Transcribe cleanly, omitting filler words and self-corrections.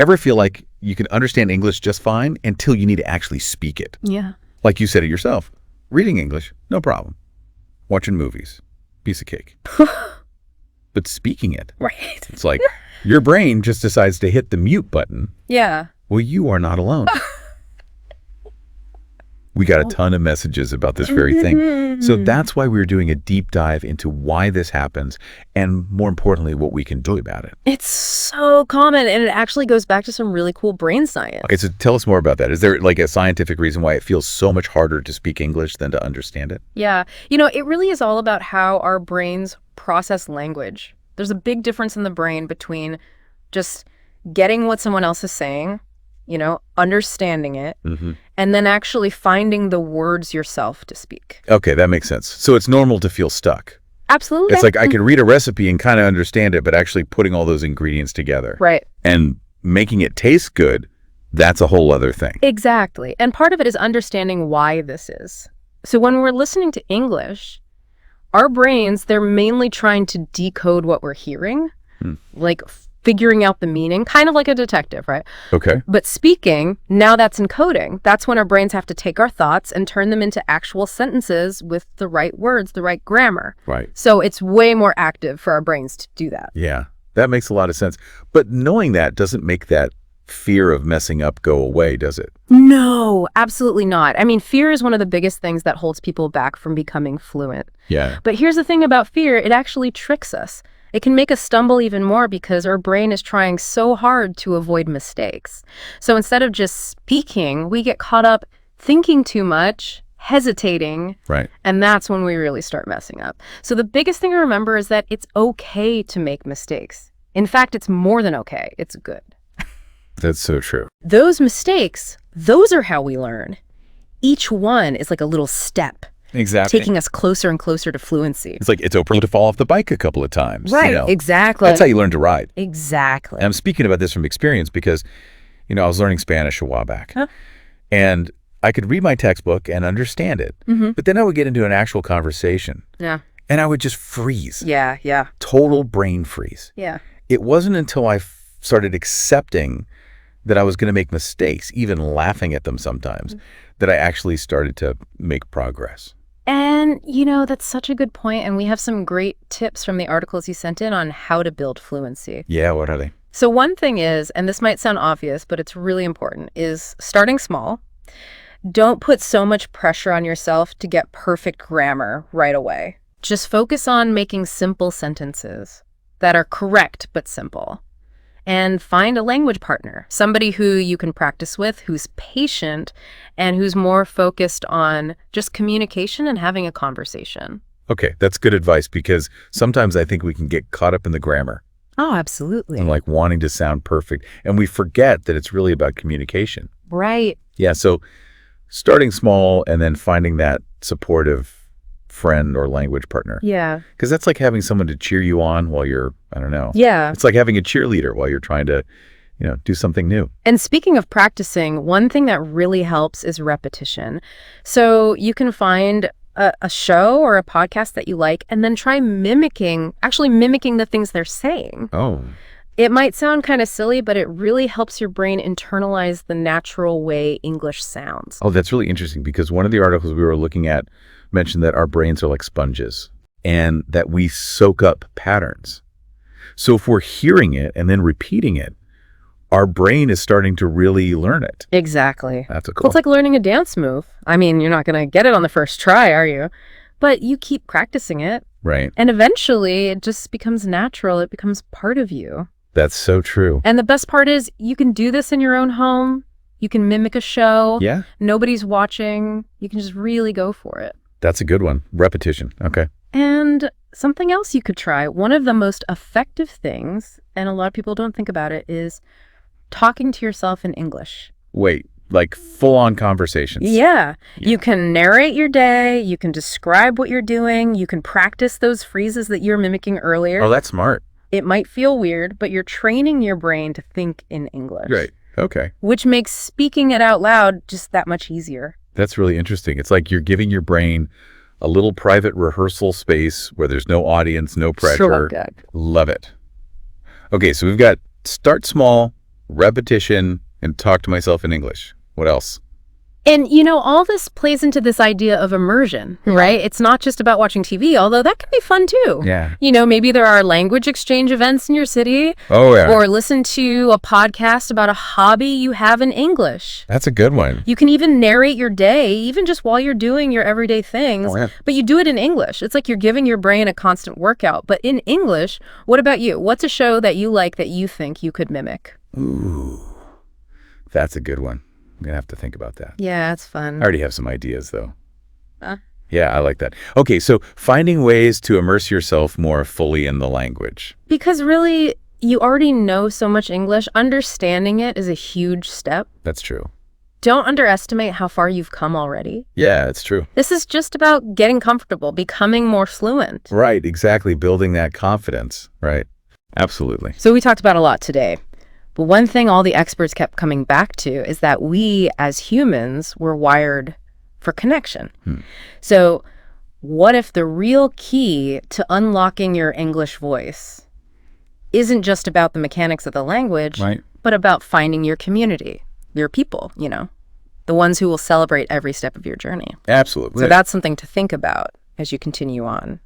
ever feel like you can understand English just fine until you need to actually speak it? Yeah. Like you said it yourself. Reading English, no problem. Watching movies, piece of cake. But speaking it, Right. it's like your brain just decides to hit the mute button. Yeah. Well, you are not alone. We got a ton of messages about this very thing. So that's why we're doing a deep dive into why this happens and, more importantly, what we can do about it. It's so common, and it actually goes back to some really cool brain science. Okay, so tell us more about that. Is there like a scientific reason why it feels so much harder to speak English than to understand it? Yeah. You know, it really is all about how our brains process language. There's a big difference in the brain between just getting what someone else is saying, you know, understanding it, and then actually finding the words yourself to speak. Okay, that makes sense. So it's normal to feel stuck. Absolutely. It's like I can read a recipe and kind of understand it, but actually putting all those ingredients together. Right. And making it taste good, that's a whole other thing. Exactly. And part of it is understanding why this is. So when we're listening to English, our brains, they're mainly trying to decode what we're hearing, like figuring out the meaning, kind of like a detective, right? Okay. But speaking, now that's encoding. That's when our brains have to take our thoughts and turn them into actual sentences with the right words, the right grammar. Right. So it's way more active for our brains to do that. Yeah, that makes a lot of sense. But knowing that doesn't make that fear of messing up go away, does it? No, absolutely not. I mean, fear is one of the biggest things that holds people back from becoming fluent. Yeah. But here's the thing about fear, it actually tricks us. It can make us stumble even more because our brain is trying so hard to avoid mistakes. So instead of just speaking, we get caught up thinking too much, hesitating, Right. and that's when we really start messing up. So the biggest thing to remember is that it's okay to make mistakes. In fact, it's more than okay. It's good. That's so true. Those mistakes, those are how we learn. Each one is like a little step, Exactly. taking us closer and closer to fluency. It's like it's okay to fall off the bike a couple of times. Right, you know? exactly. That's how you learn to ride. Exactly. And I'm speaking about this from experience because, you know, I was learning Spanish a while back. And I could read my textbook and understand it. But then I would get into an actual conversation. Yeah. And I would just freeze. Yeah, yeah. Total brain freeze. Yeah. It wasn't until I started accepting that I was going to make mistakes, even laughing at them sometimes, that I actually started to make progress. And, you know, that's such a good point. And we have some great tips from the articles you sent in on how to build fluency. Yeah, what are they? So one thing is, and this might sound obvious, but it's really important, is starting small. Don't put so much pressure on yourself to get perfect grammar right away. Just focus on making simple sentences that are correct but simple. And find a language partner, somebody who you can practice with, who's patient, and who's more focused on just communication and having a conversation. Okay, that's good advice because sometimes I think we can get caught up in the grammar Oh, absolutely. and like wanting to sound perfect. And we forget that it's really about communication. Right. Yeah, so starting small and then finding that supportive friend or language partner. Yeah. Because that's like having someone to cheer you on while you're, I don't know. Yeah. It's like having a cheerleader while you're trying to, you know, do something new. And speaking of practicing, one thing that really helps is repetition. So you can find a show or a podcast that you like and then try actually mimicking the things they're saying. Oh. It might sound kind of silly, but it really helps your brain internalize the natural way English sounds. Oh, that's really interesting because one of the articles we were looking at mentioned that our brains are like sponges and that we soak up patterns. So if we're hearing it and then repeating it, our brain is starting to really learn it. Exactly. That's a cool. Well, it's like learning a dance move. I mean, you're not going to get it on the first try, are you? But you keep practicing it. Right. And eventually it just becomes natural. It becomes part of you. That's so true. And the best part is you can do this in your own home. You can mimic a show. Yeah. Nobody's watching. You can just really go for it. That's a good one. Repetition. Okay. And something else you could try, one of the most effective things, and a lot of people don't think about it, is talking to yourself in English. Wait, like full-on conversations. Yeah. You can narrate your day. You can describe what you're doing. You can practice those phrases that you were mimicking earlier. Oh, that's smart. It might feel weird, but you're training your brain to think in English. Right. Okay. Which makes speaking it out loud just that much easier. That's really interesting. It's like you're giving your brain a little private rehearsal space where there's no audience, no pressure. Sure, good. Love it. Okay, so we've got start small, repetition, and talk to myself in English. What else? And, all this plays into this idea of immersion, right? It's not just about watching TV, although that can be fun too. Yeah. Maybe there are language exchange events in your city. Oh, yeah. Or listen to a podcast about a hobby you have in English. That's a good one. You can even narrate your day, even just while you're doing your everyday things. Oh, yeah. But you do it in English. It's like you're giving your brain a constant workout. But in English, what about you? What's a show that you like that you think you could mimic? Ooh, that's a good one. I'm going to have to think about that. Yeah, it's fun. I already have some ideas, though. Yeah, I like that. Okay, so finding ways to immerse yourself more fully in the language. Because really, you already know so much English. Understanding it is a huge step. That's true. Don't underestimate how far you've come already. Yeah, it's true. This is just about getting comfortable, becoming more fluent. Right, exactly. Building that confidence, right? Absolutely. So we talked about a lot today. But one thing all the experts kept coming back to is that we as humans were wired for connection. So what if the real key to unlocking your English voice isn't just about the mechanics of the language, Right. but about finding your community, your people, the ones who will celebrate every step of your journey. Absolutely. So that's something to think about as you continue on.